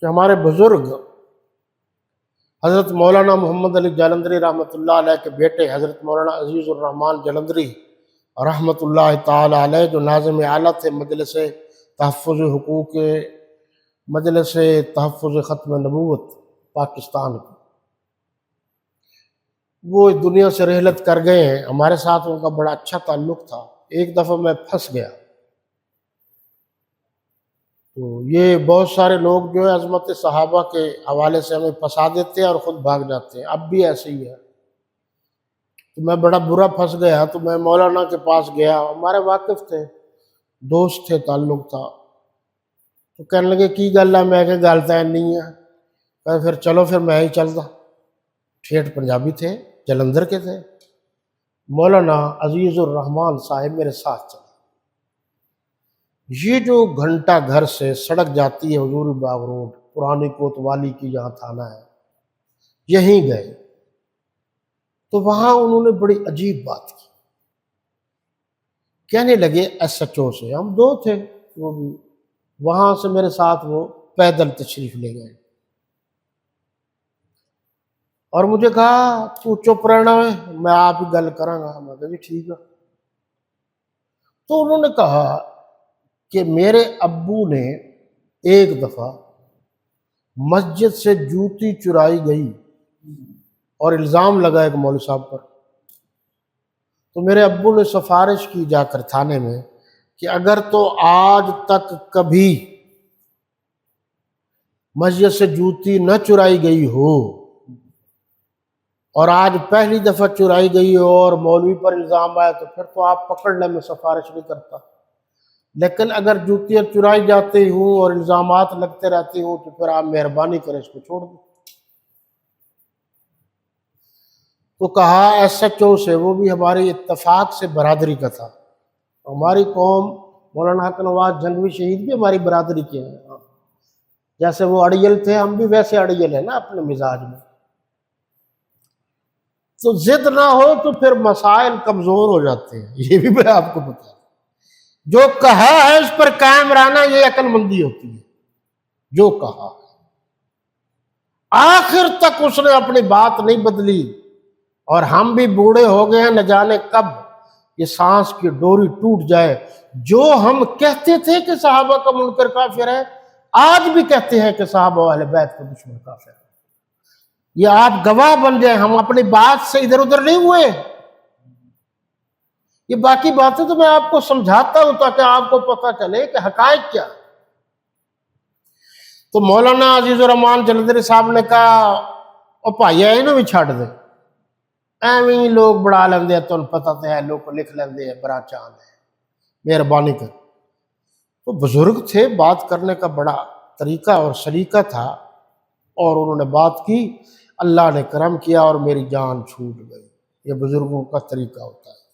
کہ ہمارے بزرگ حضرت مولانا محمد علی جالندری رحمۃ اللہ علیہ کے بیٹے حضرت مولانا عزیز الرحمان جالندری رحمۃ اللہ تعالی علیہ، جو ناظم اعلیٰ تھے مجلس تحفظ حقوق مجلس تحفظ ختم نبوت پاکستان کی، وہ اس دنیا سے رحلت کر گئے ہیں۔ ہمارے ساتھ ان کا بڑا اچھا تعلق تھا۔ ایک دفعہ میں پھنس گیا، تو یہ بہت سارے لوگ جو ہے عظمت صحابہ کے حوالے سے ہمیں پھنسا دیتے ہیں اور خود بھاگ جاتے ہیں، اب بھی ایسے ہی ہے۔ تو میں بڑا برا پھنس گیا، تو میں مولانا کے پاس گیا، ہمارے واقف تھے، دوست تھے، تعلق تھا۔ تو کہنے لگے کی گل ہے، میں کہ گل تو نہیں ہے، کہ پھر چلو پھر میں ہی چلتا۔ ٹھیٹھ پنجابی تھے، جلندھر کے تھے۔ مولانا عزیز الرحمان صاحب میرے ساتھ چلے۔ یہ جو گھنٹہ گھر سے سڑک جاتی ہے حضور باغ روڈ، پرانی کوتوالی کی جہاں تھانہ ہے، یہیں گئے۔ تو وہاں انہوں نے بڑی عجیب بات کی، کہنے لگے ایس ایچ او سے، ہم دو تھے، وہ بھی وہاں سے میرے ساتھ وہ پیدل تشریف لے گئے، اور مجھے کہا تو چپ رہنا ہے، میں آپ ہی گل کراں گا۔ میں کہا جی ٹھیک ہے۔ تو انہوں نے کہا کہ میرے ابو نے ایک دفعہ مسجد سے جوتی چرائی گئی اور الزام لگا ایک مولوی صاحب پر، تو میرے ابو نے سفارش کی جا کر تھانے میں کہ اگر تو آج تک کبھی مسجد سے جوتی نہ چرائی گئی ہو اور آج پہلی دفعہ چرائی گئی ہو اور مولوی پر الزام آیا، تو پھر تو آپ پکڑنے میں سفارش نہیں کرتا، لیکن اگر جوتیاں چرائی جاتی ہوں اور الزامات لگتے رہتے ہوں تو پھر آپ مہربانی کریں اس کو چھوڑ دیں۔ تو کہا ایس ایچ او سے، وہ بھی ہماری اتفاق سے برادری کا تھا، ہماری قوم مولانا حق نواز جنگوی شہید بھی ہماری برادری کے ہیں، جیسے وہ اڑیل تھے ہم بھی ویسے اڑیل ہیں نا اپنے مزاج میں۔ تو ضد نہ ہو تو پھر مسائل کمزور ہو جاتے ہیں، یہ بھی میں آپ کو بتا، جو کہا ہے اس پر قائم رہنا یہ عقل مندی ہوتی ہے۔ جو کہا آخر تک اس نے اپنی بات نہیں بدلی، اور ہم بھی بوڑھے ہو گئے ہیں، نہ جانے کب یہ سانس کی ڈوری ٹوٹ جائے۔ جو ہم کہتے تھے کہ صحابہ کا منکر کافر ہے، آج بھی کہتے ہیں کہ صحابہ و اہل بیت کا دشمن کافر ہے۔ یہ آپ گواہ بن جائیں، ہم اپنی بات سے ادھر ادھر نہیں ہوئے۔ یہ باقی باتیں تو میں آپ کو سمجھاتا ہوں تاکہ آپ کو پتہ چلے کہ حقائق کیا۔ تو مولانا عزیز الرحمان جلندری صاحب نے کہا او بھائی انہوں بھی چھڈ دے، ایویں ہی لوگ بڑھا لیندے ہیں، تمہیں پتہ تو ہے، لوگ لکھ لیندے ہیں برا چاند ہے، مہربانی کر۔ تو بزرگ تھے، بات کرنے کا بڑا طریقہ اور سلیقہ تھا، اور انہوں نے بات کی، اللہ نے کرم کیا اور میری جان چھوٹ گئی۔ یہ بزرگوں کا طریقہ ہوتا ہے۔